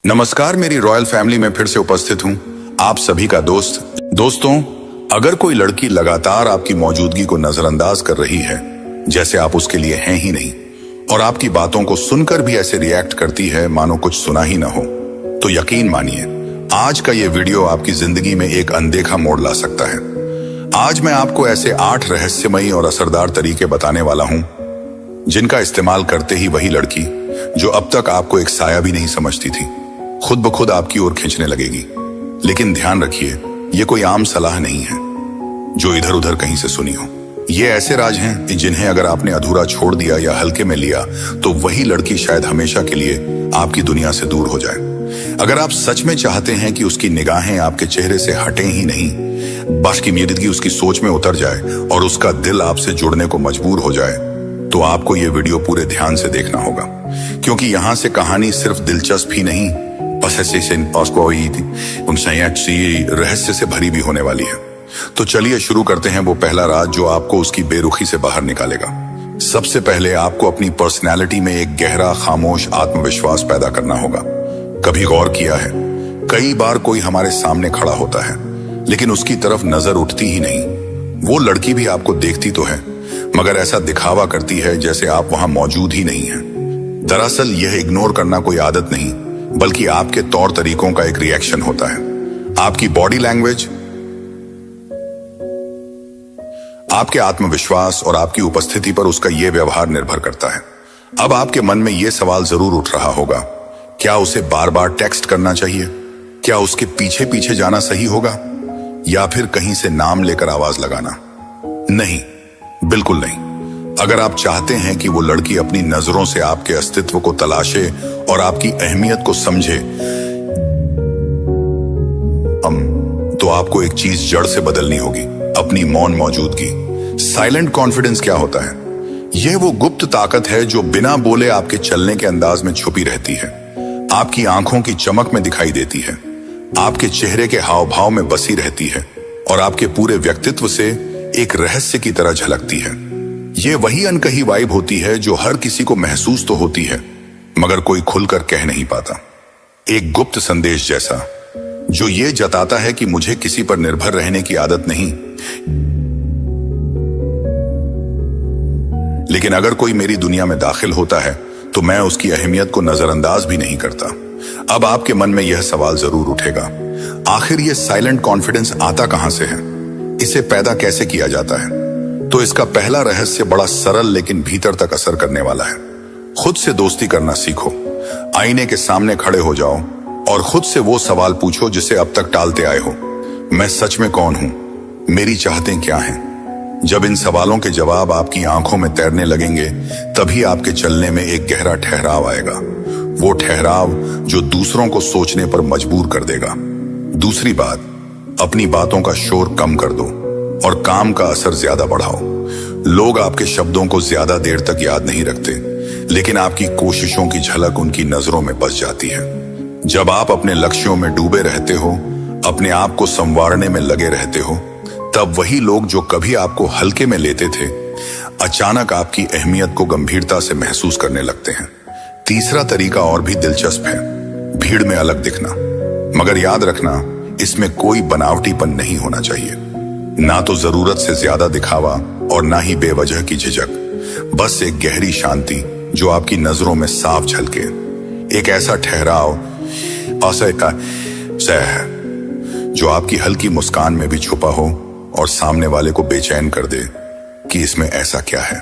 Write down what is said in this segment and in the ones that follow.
नमस्कार, मेरी royal family में फिर से उपस्थित हूं आप सभी का दोस्त। दोस्तों, अगर कोई लड़की लगातार आपकी मौजूदगी को नजरअंदाज कर रही है, जैसे आप उसके लिए हैं ही नहीं, और आपकी बातों को सुनकर भी ऐसे रिएक्ट करती है मानो कुछ सुना ही ना हो, तो यकीन मानिए आज का ये वीडियो आपकी जिंदगी में एक अनदेखा मोड़ ला सकता है। आज मैं आपको ऐसे 8 रहस्यमयी और असरदार तरीके बताने वाला हूं जिनका इस्तेमाल करते ही वही लड़की जो अब तक आपको एक साया भी नहीं समझती थी, खुद ब खुद आपकी ओर खींचने लगेगी। लेकिन ध्यान रखिए, ये कोई आम सलाह नहीं है जो इधर उधर कहीं से सुनी हो। ये ऐसे राज हैं जिन्हें अगर आपने अधूरा छोड़ दिया या हल्के में लिया तो वही लड़की शायद हमेशा के लिए आपकी दुनिया से दूर हो जाए। अगर आप सच में चाहते हैं कि उसकी निगाहें आपके चेहरे से हटें ही नहीं, बल्कि मौजूदगी उसकी सोच में उतर जाए और उसका दिल आपसे जुड़ने को मजबूर हो जाए, तो आपको ये वीडियो पूरे ध्यान से देखना होगा, क्योंकि यहाँ से कहानी सिर्फ दिलचस्प ही नहीं, रहस्य से भरी भी होने वाली है। तो चलिए शुरू करते हैं वो पहला राज जो आपको उसकी बेरुखी से बाहर निकालेगा। सबसे पहले आपको अपनी पर्सनैलिटी में एक गहरा, खामोश आत्मविश्वास पैदा करना होगा। कभी गौर किया है, कई बार कोई हमारे सामने खड़ा होता है लेकिन उसकी तरफ नजर उठती ही नहीं। वो लड़की भी आपको देखती तो है, मगर ऐसा दिखावा करती है जैसे आप वहां मौजूद ही नहीं हैं। दरअसल यह इग्नोर करना कोई आदत नहीं, बल्कि आपके तौर तरीकों का एक रिएक्शन होता है। आपकी बॉडी लैंग्वेज, आपके आत्मविश्वास और आपकी उपस्थिति पर उसका यह व्यवहार निर्भर करता है। अब आपके मन में यह सवाल जरूर उठ रहा होगा, क्या उसे बार बार टेक्स्ट करना चाहिए? क्या उसके पीछे पीछे जाना सही होगा, या फिर कहीं से नाम लेकर आवाज लगाना? नहीं, बिल्कुल नहीं। अगर आप चाहते हैं कि वो लड़की अपनी नजरों से आपके अस्तित्व को तलाशे और आपकी अहमियत को समझे, तो आपको एक चीज जड़ से बदलनी होगी, अपनी मौन मौजूदगी। साइलेंट कॉन्फिडेंस क्या होता है? यह वो गुप्त ताकत है जो बिना बोले आपके चलने के अंदाज में छुपी रहती है, आपकी आंखों की चमक में दिखाई देती है, आपके चेहरे के हाव भाव में बसी रहती है और आपके पूरे व्यक्तित्व से एक रहस्य की तरह झलकती है। ये वही अनकही वाइब होती है जो हर किसी को महसूस तो होती है, मगर कोई खुलकर कह नहीं पाता। एक गुप्त संदेश जैसा, जो ये जताता है कि मुझे किसी पर निर्भर रहने की आदत नहीं, लेकिन अगर कोई मेरी दुनिया में दाखिल होता है तो मैं उसकी अहमियत को नजरअंदाज भी नहीं करता। अब आपके मन में यह सवाल जरूर उठेगा, आखिर ये साइलेंट कॉन्फिडेंस आता कहां से है? इसे पैदा कैसे किया जाता है? तो इसका पहला रहस्य बड़ा सरल लेकिन भीतर तक असर करने वाला है। खुद से दोस्ती करना सीखो। आईने के सामने खड़े हो जाओ और खुद से वो सवाल पूछो जिसे अब तक टालते आए हो। मैं सच में कौन हूं? मेरी चाहतें क्या हैं? जब इन सवालों के जवाब आपकी आंखों में तैरने लगेंगे, तभी आपके चलने में एक गहरा ठहराव आएगा। वो ठहराव जो दूसरों को सोचने पर मजबूर कर देगा। दूसरी बात, अपनी बातों का शोर कम कर दो और काम का असर ज्यादा बढ़ाओ। लोग आपके शब्दों को ज्यादा देर तक याद नहीं रखते, लेकिन आपकी कोशिशों की झलक उनकी नजरों में बस जाती है। जब आप अपने लक्ष्यों में डूबे रहते हो, अपने आप को संवारने में लगे रहते हो, तब वही लोग जो कभी आपको हल्के में लेते थे, अचानक आपकी अहमियत को गंभीरता से महसूस करने लगते हैं। तीसरा तरीका और भी दिलचस्प है, भीड़ में अलग दिखना। मगर याद रखना, इसमें कोई बनावटीपन नहीं होना चाहिए, ना तो जरूरत से ज्यादा दिखावा और ना ही बेवजह की झिझक। बस एक गहरी शांति जो आपकी नजरों में साफ झलके, एक ऐसा ठहराव जो आपकी हल्की मुस्कान में भी छुपा हो और सामने वाले को बेचैन कर दे कि इसमें ऐसा क्या है।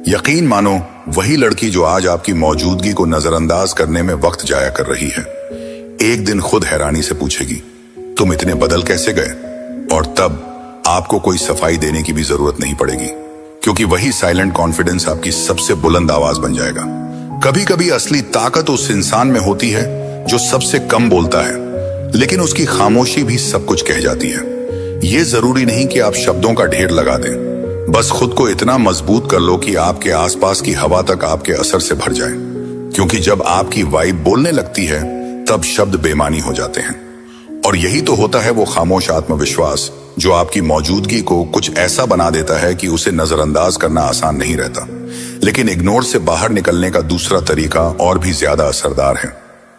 यकीन मानो, वही लड़की जो आज आपकी मौजूदगी को नजरअंदाज करने में वक्त जाया कर रही है, एक दिन खुद हैरानी से पूछेगी, तुम इतने बदल कैसे गए? और तब आपको कोई सफाई देने की भी जरूरत नहीं पड़ेगी, क्योंकि वही साइलेंट कॉन्फिडेंस आपकी सबसे बुलंद आवाज बन जाएगा। कभी कभी असली ताकत उस इंसान में होती है जो सबसे कम बोलता है, लेकिन उसकी खामोशी भी सब कुछ कह जाती है। ये जरूरी नहीं कि आप शब्दों का ढेर लगा दें, बस खुद को इतना मजबूत कर लो कि आपके आसपास की हवा तक आपके असर से भर जाए, क्योंकि जब आपकी वाइब बोलने लगती है, तब शब्द बेमानी हो जाते हैं। और यही तो होता है वो खामोश आत्मविश्वास जो आपकी मौजूदगी को कुछ ऐसा बना देता है कि उसे नजरअंदाज करना आसान नहीं रहता। लेकिन इग्नोर से बाहर निकलने का दूसरा तरीका और भी ज्यादा असरदार है।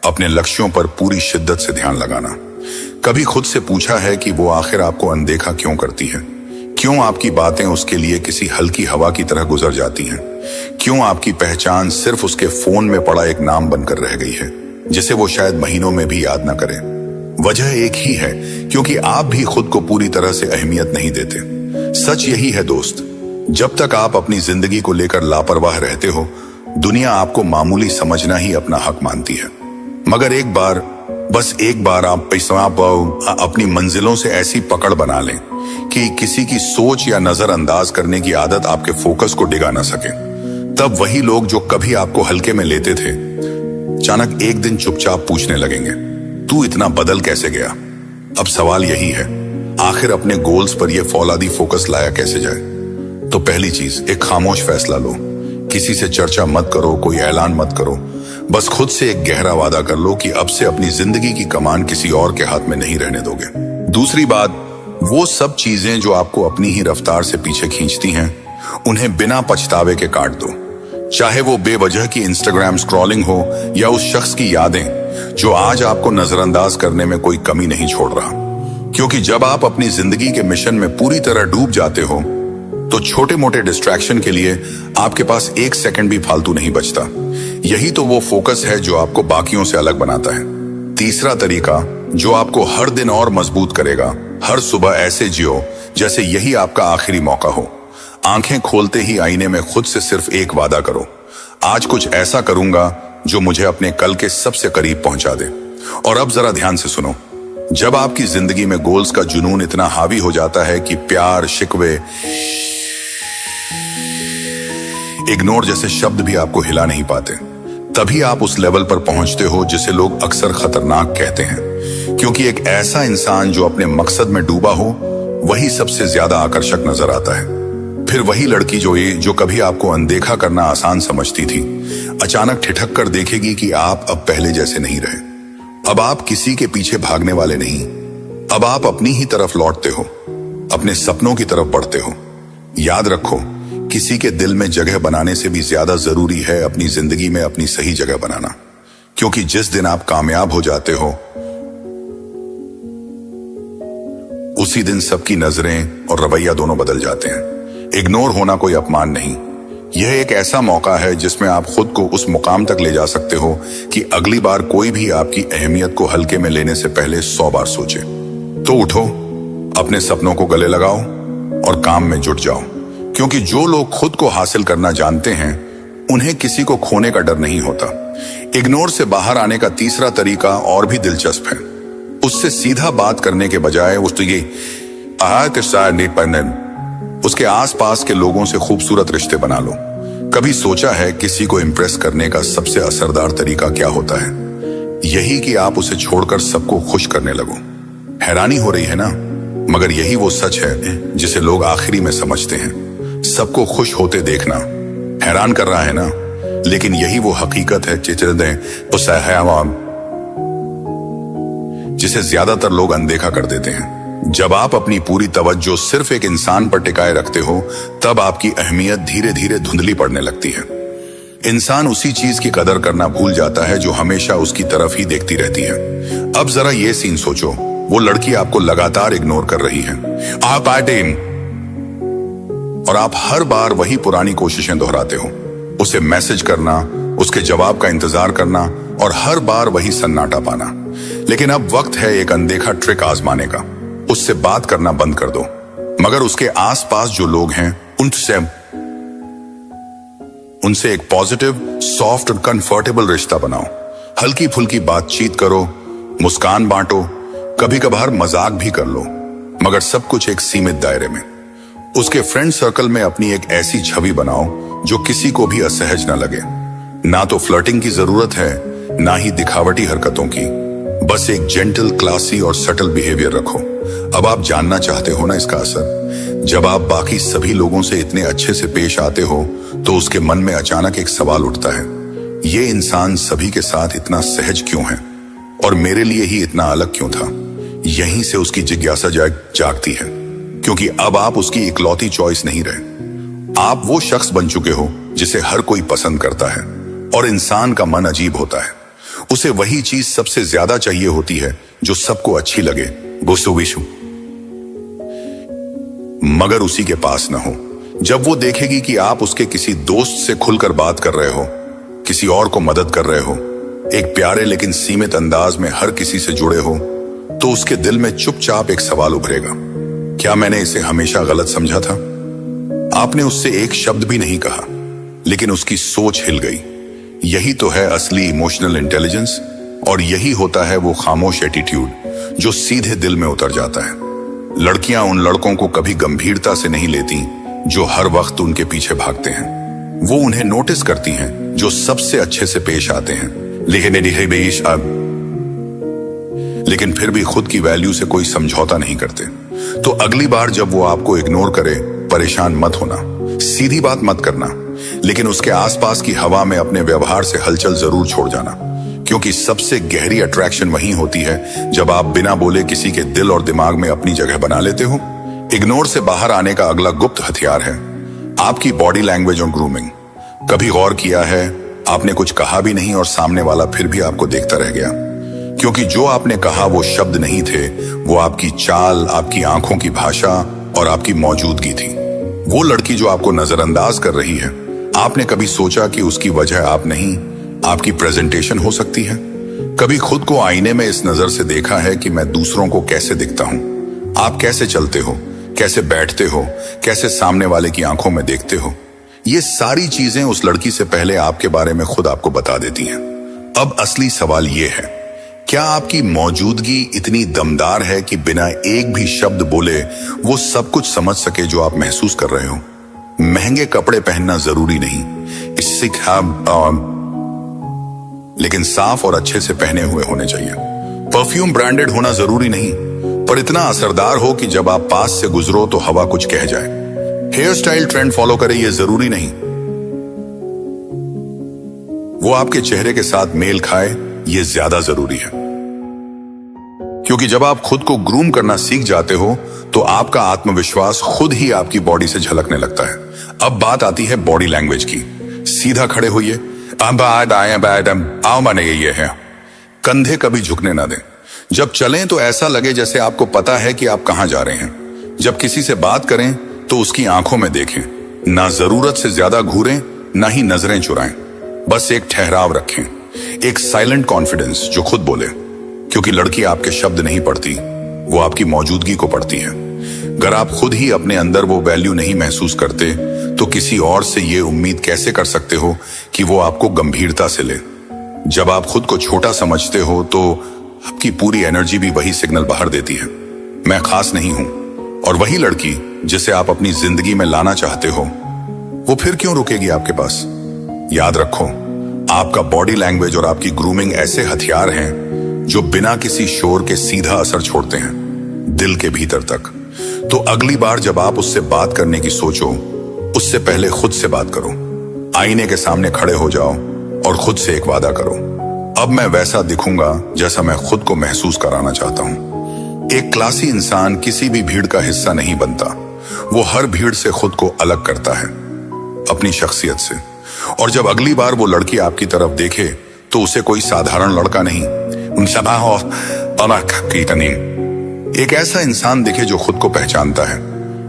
अपने लक्ष्यों पर पूरी शिद्दत से ध्यान लगाना। कभी खुद से पूछा है कि वो आखिर आपको अनदेखा क्यों करती है? क्यों आपकी बातें उसके लिए किसी हल्की हवा की तरह गुजर जाती हैं? क्यों आपकी पहचान सिर्फ उसके फोन में पड़ा एक नाम बनकर रह गई है, जिसे वो शायद महीनों में भी याद ना करे? वजह एक ही है, क्योंकि आप भी खुद को पूरी तरह से अहमियत नहीं देते। सच यही है दोस्त, जब तक आप अपनी जिंदगी को लेकर लापरवाह रहते हो, दुनिया आपको मामूली समझना ही अपना हक मानती है। मगर एक बार, बस एक बार आप अपनी मंजिलों से ऐसी पकड़ बना लें कि किसी की सोच या नजरअंदाज करने की आदत आपके फोकस को डिगा ना सके, तब वही लोग जो कभी आपको हल्के में लेते थे, अचानक एक दिन चुपचाप पूछने लगेंगे, तू इतना बदल कैसे गया? अब सवाल यही है, आखिर अपने गोल्स पर यह फौलादी फोकस लाया कैसे जाए? तो पहली चीज, एक खामोश फैसला लो। किसी से चर्चा मत करो, कोई ऐलान मत करो। बस खुद से एक गहरा वादा कर लो कि अब से अपनी जिंदगी की कमान किसी और के हाथ में नहीं रहने दोगे। दूसरी बात, वो सब चीजें जो आपको अपनी ही रफ्तार से पीछे खींचती हैं, उन्हें बिना पछतावे के काट दो। चाहे वो बेवजह की इंस्टाग्राम स्क्रॉलिंग हो या उस शख्स की यादें जो आज आपको नजरअंदाज करने में कोई कमी नहीं छोड़ रहा। क्योंकि जब आप अपनी जिंदगी के मिशन में पूरी तरह डूब जाते हो, तो छोटे मोटे डिस्ट्रैक्शन के लिए आपके पास एक सेकंड भी फालतू नहीं बचता। यही तो वो फोकस है जो आपको बाकियों से अलग बनाता है। तीसरा तरीका, जो आपको हर दिन और मजबूत करेगा, हर सुबह ऐसे जियो जैसे यही आपका आखिरी मौका हो। आंखें खोलते ही आईने में खुद से सिर्फ एक वादा करो, आज कुछ ऐसा करूंगा जो मुझे अपने कल के सबसे करीब पहुंचा दे। और अब जरा ध्यान से सुनो, जब आपकी जिंदगी में गोल्स का जुनून इतना हावी हो जाता है कि प्यार, शिकवे, इग्नोर जैसे शब्द भी आपको हिला नहीं पाते, तभी आप उस लेवल पर पहुंचते हो जिसे लोग अक्सर खतरनाक कहते हैं। क्योंकि एक ऐसा इंसान जो अपने मकसद में डूबा हो, वही सबसे ज्यादा आकर्षक नजर आता है। फिर वही लड़की जो कभी आपको अनदेखा करना आसान समझती थी, अचानक ठिठक कर देखेगी कि आप अब पहले जैसे नहीं रहे। अब आप किसी के पीछे भागने वाले नहीं, अब आप अपनी ही तरफ लौटते हो, अपने सपनों की तरफ बढ़ते हो। याद रखो, किसी के दिल में जगह बनाने से भी ज्यादा जरूरी है अपनी जिंदगी में अपनी सही जगह बनाना। क्योंकि जिस दिन आप कामयाब हो जाते हो, उसी दिन सबकी नजरें और रवैया दोनों बदल जाते हैं। इग्नोर होना कोई अपमान नहीं, यह एक ऐसा मौका है जिसमें आप खुद को उस मुकाम तक ले जा सकते हो कि अगली बार कोई भी आपकी अहमियत को हल्के में लेने से पहले 100 बार सोचे। तो उठो, अपने सपनों को गले लगाओ और काम में जुट जाओ। क्योंकि जो लोग खुद को हासिल करना जानते हैं, उन्हें किसी को खोने का डर नहीं होता। इग्नोर से बाहर आने का तीसरा तरीका और भी दिलचस्प है। उससे सीधा बात करने के बजाय उसके आसपास के लोगों से खूबसूरत रिश्ते बना लो। कभी सोचा है किसी को इम्प्रेस करने का सबसे असरदार तरीका क्या होता है? यही कि आप उसे छोड़कर सबको खुश करने लगो। हैरानी हो रही है ना, मगर यही वो सच है जिसे लोग आखिरी में समझते हैं। सबको खुश होते देखना हैरान कर रहा है ना, लेकिन यही वो हकीकत है जिसे ज्यादातर लोग अनदेखा कर देते हैं। जब आप अपनी पूरी तवज्जो सिर्फ एक इंसान पर टिकाए रखते हो, तब आपकी अहमियत धीरे धीरे धुंधली पड़ने लगती है। इंसान उसी चीज की कदर करना भूल जाता है जो हमेशा उसकी तरफ ही देखती रहती है। अब जरा ये सीन सोचो, वो लड़की आपको लगातार इग्नोर कर रही है, और आप हर बार वही पुरानी कोशिशें दोहराते हो। उसे मैसेज करना, उसके जवाब का इंतजार करना और हर बार वही सन्नाटा पाना। लेकिन अब वक्त है एक अनदेखा ट्रिक आजमाने का। उससे बात करना बंद कर दो, मगर उसके आसपास जो लोग हैं उनसे एक पॉजिटिव, सॉफ्ट और कंफर्टेबल रिश्ता बनाओ। हल्की फुल्की बातचीत करो, मुस्कान बांटो, कभी कभार मजाक भी कर लो, मगर सब कुछ एक सीमित दायरे में। उसके फ्रेंड सर्कल में अपनी एक ऐसी छवि बनाओ जो किसी को भी असहज न लगे। ना तो फ्लर्टिंग की जरूरत है, ना ही दिखावटी हरकतों की। बस एक जेंटल, क्लासी और सटल बिहेवियर रखो। अब आप जानना चाहते हो ना इसका असर? जब आप बाकी सभी लोगों से इतने अच्छे से पेश आते हो, तो उसके मन में अचानक एक सवाल उठता है, ये इंसान सभी के साथ इतना सहज क्यों है और मेरे लिए ही इतना अलग क्यों था? यहीं से उसकी जिज्ञासा जागती है, क्योंकि अब आप उसकी इकलौती चॉइस नहीं रहे। आप वो शख्स बन चुके हो जिसे हर कोई पसंद करता है। और इंसान का मन अजीब होता है, उसे वही चीज सबसे ज्यादा चाहिए होती है जो सबको अच्छी लगे, गुस्सो विशु, मगर उसी के पास न हो। जब वो देखेगी कि आप उसके किसी दोस्त से खुलकर बात कर रहे हो, किसी और को मदद कर रहे हो, एक प्यारे लेकिन सीमित अंदाज में हर किसी से जुड़े हो, तो उसके दिल में चुपचाप एक सवाल उभरेगा, क्या मैंने इसे हमेशा गलत समझा था? आपने उससे एक शब्द भी नहीं कहा, लेकिन उसकी सोच हिल गई। यही तो है असली इमोशनल इंटेलिजेंस, और यही होता है वो खामोश एटीट्यूड जो सीधे दिल में उतर जाता है। लड़कियां उन लड़कों को कभी गंभीरता से नहीं लेती जो हर वक्त उनके पीछे भागते हैं। वो उन्हें नोटिस करती हैं जो सबसे अच्छे से पेश आते हैं, लेकिन फिर भी खुद की वैल्यू से कोई समझौता नहीं करते। तो अगली बार जब वो आपको इग्नोर करे, परेशान मत होना, सीधी बात मत करना, लेकिन उसके आसपास की हवा में अपने व्यवहार से हलचल जरूर छोड़ जाना, क्योंकि सबसे गहरी अट्रैक्शन वही होती है जब आप बिना बोले किसी के दिल और दिमाग में अपनी जगह बना लेते हो। इग्नोर से बाहर आने का अगला गुप्त हथियार है आपकी बॉडी लैंग्वेज और ग्रूमिंग। कभी गौर किया है, आपने कुछ कहा भी नहीं और सामने वाला फिर भी आपको देखता रह गया, क्योंकि जो आपने कहा वो शब्द नहीं थे, वो आपकी चाल, आपकी आंखों की भाषा और आपकी मौजूदगी थी। वो लड़की जो आपको नजरअंदाज कर रही है, आपने कभी सोचा कि उसकी वजह आप नहीं, आपकी प्रेजेंटेशन हो सकती है? कभी खुद को आईने में इस नजर से देखा है कि मैं दूसरों को कैसे दिखता हूं? आप कैसे चलते हो, कैसे बैठते हो, कैसे सामने वाले की आंखों में देखते हो? ये सारी चीजें उस लड़की से पहले आपके बारे में खुद आपको बता देती हैं। अब असली सवाल ये है, क्या आपकी मौजूदगी इतनी दमदार है कि बिना एक भी शब्द बोले वो सब कुछ समझ सके जो आप महसूस कर रहे हो? महंगे कपड़े पहनना जरूरी नहीं, इससे लेकिन साफ और अच्छे से पहने हुए होने चाहिए। परफ्यूम ब्रांडेड होना जरूरी नहीं, पर इतना असरदार हो कि जब आप पास से गुजरो तो हवा कुछ कह जाए। हेयर स्टाइल ट्रेंड फॉलो करे ये जरूरी नहीं, वो आपके चेहरे के साथ मेल खाए ये ज्यादा जरूरी है। क्योंकि जब आप खुद को ग्रूम करना सीख जाते हो तो आपका आत्मविश्वास खुद ही आपकी बॉडी से झलकने लगता है। अब बात आती है बॉडी लैंग्वेज की। सीधा खड़े होइए, आओ माने ये है, कंधे कभी झुकने ना दें। जब चलें तो ऐसा लगे जैसे आपको पता है कि आप कहां जा रहे हैं। जब किसी से बात करें तो उसकी आंखों में देखें, ना जरूरत से ज्यादा घूरें, ना ही नजरें चुराएं। बस एक ठहराव रखें, एक साइलेंट कॉन्फिडेंस जो खुद बोले, क्योंकि लड़की आपके शब्द नहीं पढ़ती, वो आपकी मौजूदगी को पढ़ती है। अगर आप खुद ही अपने अंदर वो वैल्यू नहीं महसूस करते तो किसी और से ये उम्मीद कैसे कर सकते हो कि वो आपको गंभीरता से ले? जब आप खुद को छोटा समझते हो तो आपकी पूरी एनर्जी भी वही सिग्नल बाहर देती है, मैं खास नहीं हूं। और वही लड़की जिसे आप अपनी जिंदगी में लाना चाहते हो, वो फिर क्यों रुकेगी आपके पास? याद रखो, आपका बॉडी लैंग्वेज और आपकी ग्रूमिंग ऐसे हथियार हैं जो बिना किसी शोर के सीधा असर छोड़ते हैं, दिल के भीतर तक। तो अगली बार जब आप उससे बात करने की सोचो, उससे पहले खुद से बात करो। आईने के सामने खड़े हो जाओ और खुद से एक वादा करो, अब मैं वैसा दिखूंगा जैसा मैं खुद को महसूस कराना चाहता हूं। एक क्लासी इंसान किसी भी भीड़ का हिस्सा नहीं बनता, वो हर भीड़ से खुद को अलग करता है अपनी शख्सियत से। और जब अगली बार वो लड़की आपकी तरफ देखे तो उसे कोई साधारण लड़का नहीं, एक ऐसा इंसान दिखे जो खुद को पहचानता है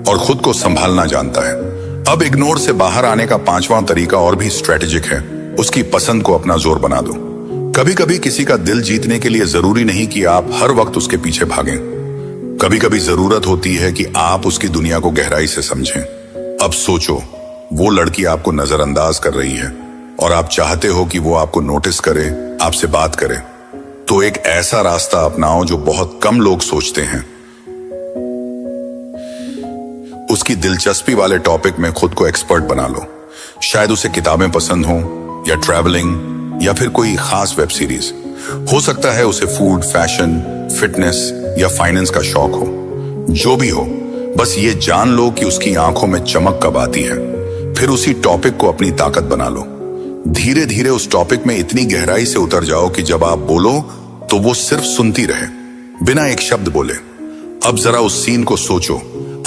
और खुद को संभालना जानता है। अब इग्नोर से बाहर आने का पांचवा तरीका और भी स्ट्रेटेजिक है, उसकी पसंद को अपना जोर बना दो। कभी कभी किसी का दिल जीतने के लिए जरूरी नहीं कि आप हर वक्त उसके पीछे भागें। कभी कभी जरूरत होती है कि आप उसकी दुनिया को गहराई से समझें। अब सोचो, वो लड़की आपको नजरअंदाज कर रही है और आप चाहते हो कि वो आपको नोटिस करे, आपसे बात करे। तो एक ऐसा रास्ता अपनाओ जो बहुत कम लोग सोचते हैं। उसकी दिलचस्पी वाले टॉपिक में खुद को एक्सपर्ट बना लो। शायद उसे किताबें पसंद हो, या ट्रैवलिंग, या फिर कोई खास वेब सीरीज। हो सकता है उसे फूड, फैशन, फिटनेस या फाइनेंस का शौक हो। जो भी हो, बस ये जान लो कि उसकी आंखों में चमक कब आती है। फिर उसी टॉपिक को अपनी ताकत बना लो। धीरे धीरे उस टॉपिक में इतनी गहराई से उतर जाओ कि जब आप बोलो तो वो सिर्फ सुनती रहे, बिना एक शब्द बोले। अब जरा उस सीन को सोचो,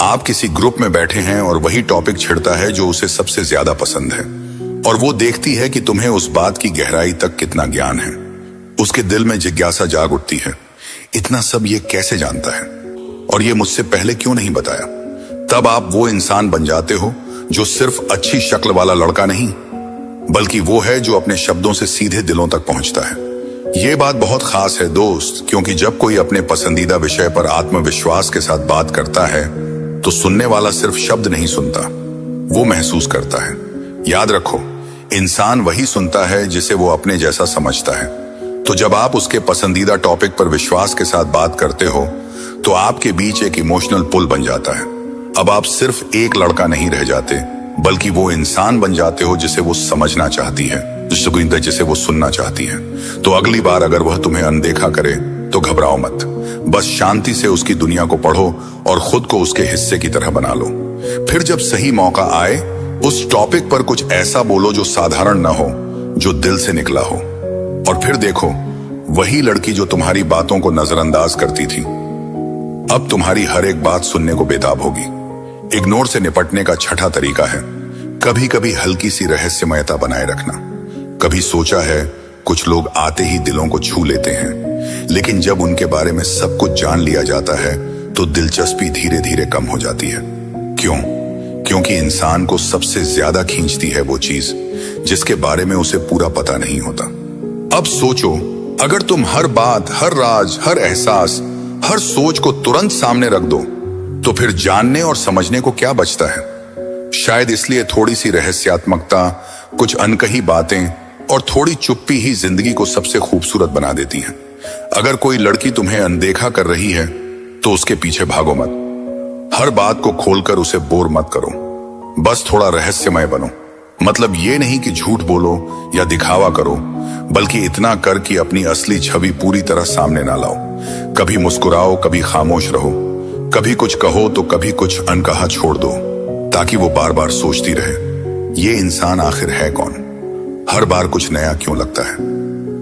आप किसी ग्रुप में बैठे हैं और वही टॉपिक छिड़ता है जो उसे सबसे ज्यादा पसंद है, और वो देखती है कि तुम्हें उस बात की गहराई तक कितना ज्ञान है। उसके दिल में जिज्ञासा जाग उठती है, इतना सब ये कैसे जानता है और ये मुझसे पहले क्यों नहीं बताया। तब आप वो इंसान बन जाते हो जो सिर्फ अच्छी शक्ल वाला लड़का नहीं, बल्कि वो है जो अपने शब्दों से सीधे दिलों तक पहुंचता है। ये बात बहुत खास है दोस्त, क्योंकि जब कोई अपने पसंदीदा विषय पर आत्मविश्वास के साथ बात करता है तो सुनने वाला सिर्फ शब्द नहीं सुनता, वो महसूस करता है। याद रखो, इंसान वही सुनता है जिसे वो अपने जैसा समझता है। तो जब आप उसके पसंदीदा टॉपिक पर विश्वास के साथ बात करते हो तो आपके बीच एक इमोशनल पुल बन जाता है। अब आप सिर्फ एक लड़का नहीं रह जाते, बल्कि वो इंसान बन जाते हो जिसे वो समझना चाहती है, जिसे वो सुनना चाहती है। तो अगली बार अगर वह तुम्हें अनदेखा करे तो घबराओ मत, बस शांति से उसकी दुनिया को पढ़ो और खुद को उसके हिस्से की तरह बना लो। फिर जब सही मौका आए, उस टॉपिक पर कुछ ऐसा बोलो जो साधारण ना हो, जो दिल से निकला हो। और फिर देखो, वही लड़की जो तुम्हारी बातों को नजरअंदाज करती थी, अब तुम्हारी हर एक बात सुनने को बेताब होगी। इग्नोर से निपटने का छठा तरीका है कभी कभी हल्की सी रहस्यमयता बनाए रखना। कभी सोचा है, कुछ लोग आते ही दिलों को छू लेते हैं, लेकिन जब उनके बारे में सब कुछ जान लिया जाता है तो दिलचस्पी धीरे धीरे कम हो जाती है। क्यों? क्योंकि इंसान को सबसे ज्यादा खींचती है वो चीज जिसके बारे में उसे पूरा पता नहीं होता। अब सोचो, अगर तुम हर बात, हर राज, हर एहसास, हर सोच को तुरंत सामने रख दो, तो फिर जानने और समझने को क्या बचता है? शायद इसलिए थोड़ी सी रहस्यात्मकता, कुछ अनकही बातें और थोड़ी चुप्पी ही जिंदगी को सबसे खूबसूरत बना देती है। अगर कोई लड़की तुम्हें अनदेखा कर रही है तो उसके पीछे भागो मत। हर बात को खोलकर उसे बोर मत करो, बस थोड़ा रहस्यमय बनो। मतलब ये नहीं कि झूठ बोलो या दिखावा करो, बल्कि इतना कर कि अपनी असली छवि पूरी तरह सामने ना लाओ। कभी मुस्कुराओ, कभी खामोश रहो, कभी कुछ कहो तो कभी कुछ अनकहा छोड़ दो, ताकि वो बार बार सोचती रहे, ये इंसान आखिर है कौन? हर बार कुछ नया क्यों लगता है?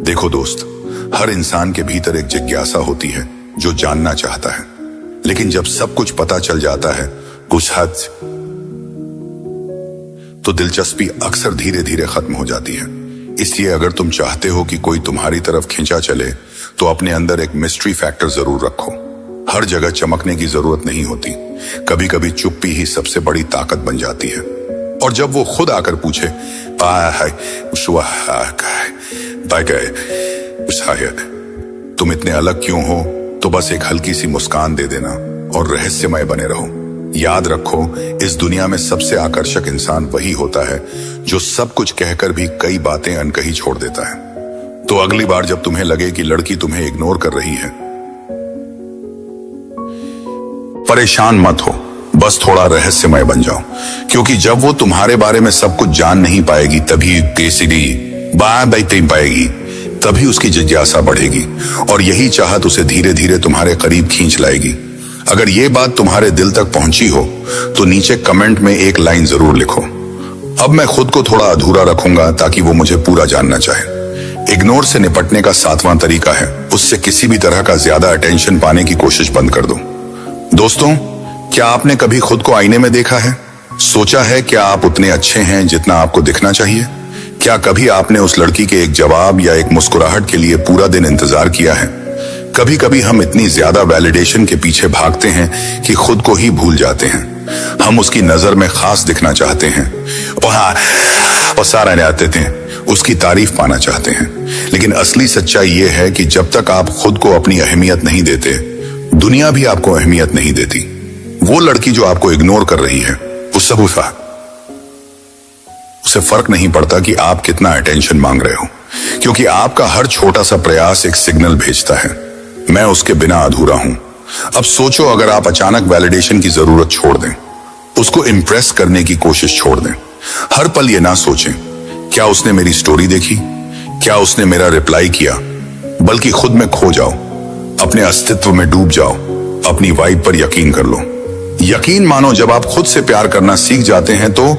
देखो दोस्त, हर इंसान के भीतर एक जिज्ञासा होती है जो जानना चाहता है, लेकिन जब सब कुछ पता चल जाता है कुछ हद, तो दिलचस्पी अक्सर धीरे धीरे खत्म हो जाती है। इसलिए अगर तुम चाहते हो कि कोई तुम्हारी तरफ खिंचा चले तो अपने अंदर एक मिस्ट्री फैक्टर जरूर रखो। हर जगह चमकने की जरूरत नहीं होती, कभी कभी चुप्पी ही सबसे बड़ी ताकत बन जाती है। और जब वो खुद आकर पूछे, तुम इतने अलग क्यों हो, तो बस एक हल्की सी मुस्कान दे देना और रहस्यमय बने रहो। याद रखो, इस दुनिया में सबसे आकर्षक इंसान वही होता है जो सब कुछ कहकर भी कई बातें अनकही छोड़ देता है। तो अगली बार जब तुम्हें लगे कि लड़की तुम्हें इग्नोर कर रही है, परेशान मत हो, बस थोड़ा रहस्यमय बन जाओ। क्योंकि जब वो तुम्हारे बारे में सब कुछ जान नहीं पाएगी, तभी पाएगी, तभी उसकी जिज्ञासा बढ़ेगी और यही चाहत उसे धीरे धीरे तुम्हारे करीब खींच लाएगी। अगर ये बात तुम्हारे दिल तक पहुंची हो तो नीचे कमेंट में एक लाइन जरूर लिखो, अब मैं खुद को थोड़ा अधूरा रखूंगा ताकि वो मुझे पूरा जानना चाहे। इग्नोर से निपटने का सातवां तरीका है, उससे किसी भी तरह का ज्यादा अटेंशन पाने की कोशिश बंद कर दो। दोस्तों, क्या आपने कभी खुद को आईने में देखा है? सोचा है क्या आप उतने अच्छे हैं जितना आपको दिखना चाहिए? क्या कभी आपने उस लड़की के एक जवाब या एक मुस्कुराहट के लिए पूरा दिन इंतजार किया है? कभी कभी हम इतनी ज्यादा वैलिडेशन के पीछे भागते हैं कि खुद को ही भूल जाते हैं। हम उसकी नजर में खास दिखना चाहते हैं और सारा आते थे, उसकी तारीफ पाना चाहते हैं। लेकिन असली सच्चाई यह है कि जब तक आप खुद को अपनी अहमियत नहीं देते, दुनिया भी आपको अहमियत नहीं देती। वो लड़की जो आपको इग्नोर कर रही है, उसे फर्क नहीं पड़ता कि आप कितना अटेंशन मांग रहे हो, क्योंकि आपका हर छोटा सा प्रयास एक सिग्नल भेजता है, मैं उसके बिना अधूरा हूं। अब सोचो, अगर आप अचानक वैलिडेशन की जरूरत छोड़ दें, उसको इंप्रेस करने की कोशिश छोड़ दें, हर पल ये ना सोचें क्या उसने मेरी स्टोरी देखी, क्या उसने मेरा रिप्लाई किया, बल्कि खुद में खो जाओ, अपने अस्तित्व में डूब जाओ, अपनी वाइब पर यकीन कर लो। यकीन मानो, जब आप खुद से प्यार करना सीख जाते हैं तो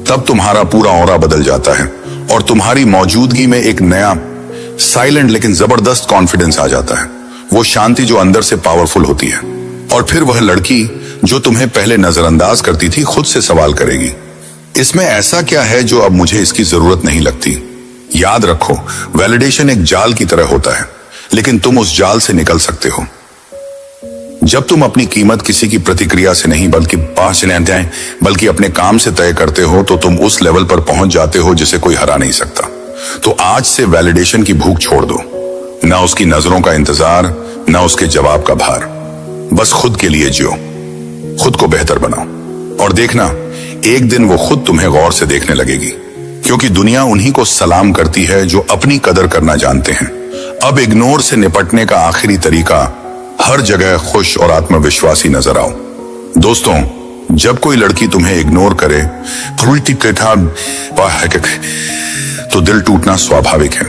तब तुम्हारा पूरा ऑरा बदल जाता है और तुम्हारी मौजूदगी में एक नया साइलेंट लेकिन जबरदस्त कॉन्फिडेंस आ जाता है, वो शांति जो अंदर से पावरफुल होती है। और फिर वह लड़की जो तुम्हें पहले नजरअंदाज करती थी खुद से सवाल करेगी, इसमें ऐसा क्या है जो अब मुझे इसकी जरूरत नहीं लगती? याद रखो, वैलिडेशन एक जाल की तरह होता है, लेकिन तुम उस जाल से निकल सकते हो। जब तुम अपनी कीमत किसी की प्रतिक्रिया से नहीं बल्कि अपने काम से तय करते हो, तो तुम उस लेवल पर पहुंच जाते हो जिसे कोई हरा नहीं सकता। तो आज से वैलिडेशन की भूख छोड़ दो, ना उसकी नजरों का इंतजार, ना उसके जवाब का भार। बस खुद के लिए जियो, खुद को बेहतर बनाओ, और देखना एक दिन वो खुद तुम्हें गौर से देखने लगेगी, क्योंकि दुनिया उन्हीं को सलाम करती है जो अपनी कदर करना जानते हैं। अब इग्नोर से निपटने का आखिरी तरीका, हर जगह खुश और आत्मविश्वासी नजर आओ। दोस्तों, जब कोई लड़की तुम्हें इग्नोर करे तो दिल टूटना स्वाभाविक है,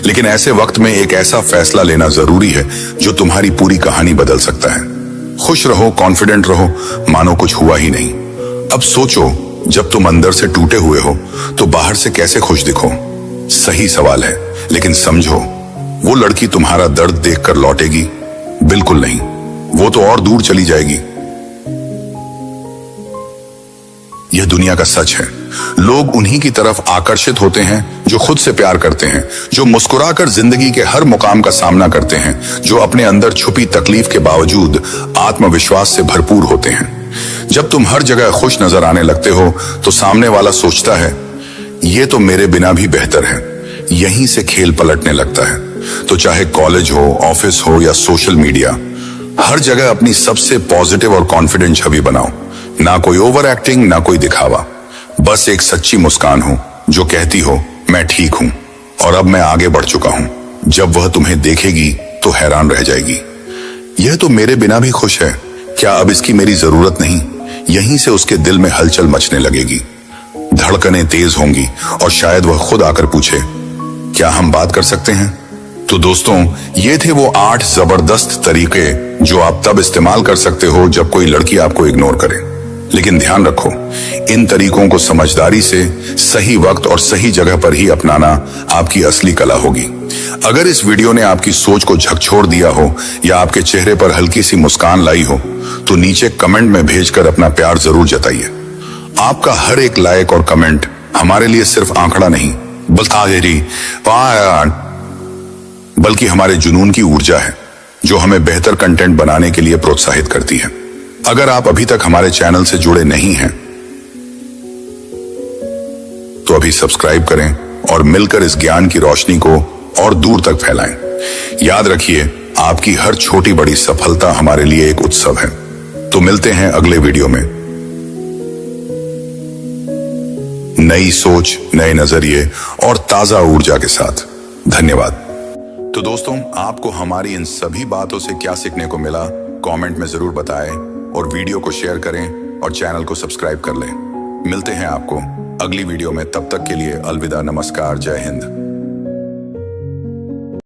लेकिन ऐसे वक्त में एक ऐसा फैसला लेना जरूरी है जो तुम्हारी पूरी कहानी बदल सकता है। खुश रहो, कॉन्फिडेंट रहो, मानो कुछ हुआ ही नहीं। अब सोचो, जब तुम अंदर से टूटे हुए हो तो बाहर से कैसे खुश दिखो? सही सवाल है, लेकिन समझो, वो लड़की तुम्हारा दर्द देखकर लौटेगी? बिल्कुल नहीं, वो तो और दूर चली जाएगी। यह दुनिया का सच है। लोग उन्हीं की तरफ आकर्षित होते हैं जो खुद से प्यार करते हैं, जो मुस्कुराकर जिंदगी के हर मुकाम का सामना करते हैं, जो अपने अंदर छुपी तकलीफ के बावजूद आत्मविश्वास से भरपूर होते हैं। जब तुम हर जगह खुश नजर आने लगते हो तो सामने वाला सोचता है, ये तो मेरे बिना भी बेहतर है। यहीं से खेल पलटने लगता है। तो चाहे कॉलेज हो, ऑफिस हो या सोशल मीडिया, हर जगह अपनी सबसे पॉजिटिव और कॉन्फिडेंट छवि बनाओ। ना कोई ओवर एक्टिंग, ना कोई दिखावा, बस एक सच्ची मुस्कान हो जो कहती हो, मैं ठीक हूं और अब मैं आगे बढ़ चुका हूं। जब वह तुम्हें देखेगी तो हैरान रह जाएगी, यह तो मेरे बिना भी खुश है, क्या अब इसकी मेरी जरूरत नहीं? यहीं से उसके दिल में हलचल मचने लगेगी, धड़कनें तेज होंगी और शायद वह खुद आकर पूछे, क्या हम बात कर सकते हैं? तो दोस्तों, ये थे वो 8 जबरदस्त तरीके जो आप तब इस्तेमाल कर सकते हो जब कोई लड़की आपको इग्नोर करे। लेकिन ध्यान रखो, इन तरीकों को समझदारी से, सही वक्त और सही जगह पर ही अपनाना आपकी असली कला होगी। अगर इस वीडियो ने आपकी सोच को झकझोर दिया हो या आपके चेहरे पर हल्की सी मुस्कान लाई हो, तो नीचे कमेंट में भेजकर अपना प्यार जरूर जताइए। आपका हर एक लाइक और कमेंट हमारे लिए सिर्फ आंकड़ा नहीं, बल्कि हमारे जुनून की ऊर्जा है, जो हमें बेहतर कंटेंट बनाने के लिए प्रोत्साहित करती है। अगर आप अभी तक हमारे चैनल से जुड़े नहीं हैं, तो अभी सब्सक्राइब करें और मिलकर इस ज्ञान की रोशनी को और दूर तक फैलाएं। याद रखिए, आपकी हर छोटी बड़ी सफलता हमारे लिए एक उत्सव है। तो मिलते हैं अगले वीडियो में, नई सोच, नए नजरिए और ताजा ऊर्जा के साथ। धन्यवाद। तो दोस्तों, आपको हमारी इन सभी बातों से क्या सीखने को मिला, कमेंट में जरूर बताएं और वीडियो को शेयर करें और चैनल को सब्सक्राइब कर लें। मिलते हैं आपको अगली वीडियो में, तब तक के लिए अलविदा, नमस्कार, जय हिंद।